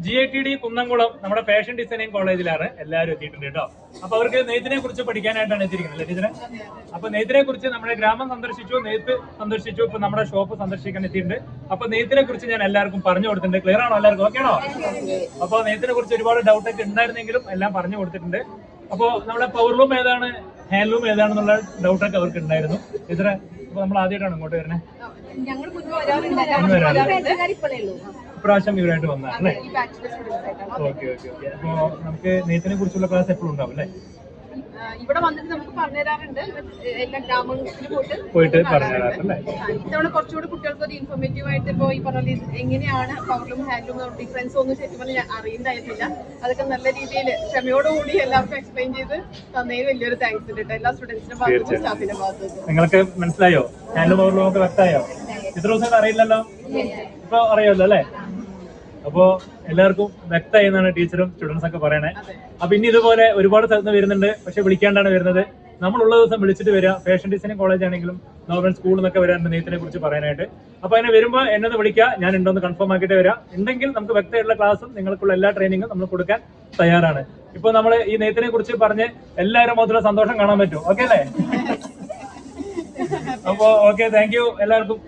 GITD Kunnamkulam നമ്മുടെ fashion designing കോളേജിലാണ് എല്ലാവരും എത്തിയിട്ടുണ്ട് കേട്ടോ. അപ്പൊ അവർക്ക് നെയ്ത്തിനെ കുറിച്ച് പഠിക്കാനായിട്ടാണ് എത്തിയിരിക്കുന്നത് അല്ലേ ടീച്ചറെ? അപ്പൊ നെയ്ത്തിനെ കുറിച്ച് നമ്മുടെ ഗ്രാമം സന്ദർശിച്ചു, നെയ്ത്ത് സന്ദർശിച്ചു, ഇപ്പൊ നമ്മുടെ ഷോപ്പ് സന്ദർശിക്കാൻ എത്തിയിട്ടുണ്ട്. അപ്പൊ നെയ്ത്തിനെ കുറിച്ച് ഞാൻ എല്ലാവർക്കും പറഞ്ഞു കൊടുത്തിട്ടുണ്ട്. ക്ലിയർ ആണോ എല്ലാവർക്കും? ഓക്കെ ആണോ? അപ്പൊ നെയ്ത്തിനെ കുറിച്ച് ഒരുപാട് ഡൗട്ട് ഒക്കെ ഉണ്ടായിരുന്നെങ്കിലും എല്ലാം പറഞ്ഞു കൊടുത്തിട്ടുണ്ട്. അപ്പൊ നമ്മുടെ പവർലൂം ഏതാണ്, ഹാൻഡ്ലൂം ഏതാണെന്നുള്ള ഡൗട്ടൊക്കെ അവർക്ക് ഉണ്ടായിരുന്നു. ടീച്ചറെ അപ്പൊ നമ്മൾ ആദ്യമായിട്ടാണ് ഇങ്ങോട്ട് വരുന്നത്. ഇപ്രാവശ്യം ഇവരായിട്ട് വന്നതാണ് അല്ലേ? Okay okay okay. അപ്പൊ നമുക്ക് നെയ്ത്തിനെ കുറിച്ചുള്ള ക്ലാസ് എപ്പോഴും ഉണ്ടാവും അല്ലേ? ഇവിടെ വന്നിട്ട് നമുക്ക് പറഞ്ഞു തരാറുണ്ട്, എല്ലാ ഗ്രാമങ്ങളിൽ പോയിട്ട് പറഞ്ഞു തരാറല്ലേ? ഇത്തവണ കുറച്ചുകൂടി കുട്ടികൾക്ക് ഒരു ഇൻഫോർമേറ്റീവ് ആയിട്ട് ഇപ്പൊ ഈ പറഞ്ഞ എങ്ങനെയാണ് പവർലൂം ഹാൻഡ്ലൂം ഡിഫറൻസ് ഒന്നും ശരിക്കും പറഞ്ഞാൽ അറിയണ്ടായിരുന്നില്ല. അതൊക്കെ നല്ല രീതിയിൽ ക്ഷമയോടുകൂടി എല്ലാവർക്കും എക്സ്പ്ലെയിൻ ചെയ്ത് തന്നതിന് വലിയൊരു താങ്ക്സ് ഉണ്ട് എല്ലാ സ്റ്റുഡൻസിന്റെ ഭാഗത്തും സ്റ്റാഫിന്റെ ഭാഗത്തും. നിങ്ങൾക്ക് മനസ്സിലായോ? ഹാൻഡ്ലൂം പവർലൂം ഒക്കെ വ്യക്തമായോ? ഇത്ര ദിവസം അറിയില്ലല്ലോ, ഇപ്പൊ അറിയാമല്ലോ അല്ലേ? അപ്പോ എല്ലാവർക്കും വ്യക്തമായി എന്നാണ് ടീച്ചറും സ്റ്റുഡൻസ് ഒക്കെ പറയണേ. അപ്പൊ ഇനി ഇതുപോലെ ഒരുപാട് സ്ഥലത്ത് വരുന്നുണ്ട്, പക്ഷെ വിളിക്കാണ്ടാണ് വരുന്നത്. നമ്മളുള്ള ദിവസം വിളിച്ചിട്ട് വരിക. ഫാഷൻ ഡിസൈനിങ് കോളേജ് ആണെങ്കിലും നോർമൽ സ്കൂളിൽ നിന്നൊക്കെ വരാറുണ്ട് നെയ്ത്തിനെ കുറിച്ച് പറയാനായിട്ട്. അപ്പൊ അതിനെ വരുമ്പോൾ എന്നെ ഒന്ന് വിളിക്കുക, ഞാൻ ഉണ്ടോന്ന് കൺഫേം ആക്കിയിട്ട് വരാം. ഉണ്ടെങ്കിൽ നമുക്ക് വ്യക്തമായിട്ടുള്ള ക്ലാസ്സും നിങ്ങൾക്കുള്ള എല്ലാ ട്രെയിനിങ്ങും നമ്മൾ കൊടുക്കാൻ തയ്യാറാണ്. ഇപ്പൊ നമ്മൾ ഈ നെയ്ത്തിനെ കുറിച്ച് പറഞ്ഞ് എല്ലാവരും മുതലുള്ള സന്തോഷം കാണാൻ പറ്റും. ഓക്കെ അല്ലേ? അപ്പോ ഓക്കെ, താങ്ക് യു എല്ലാവർക്കും.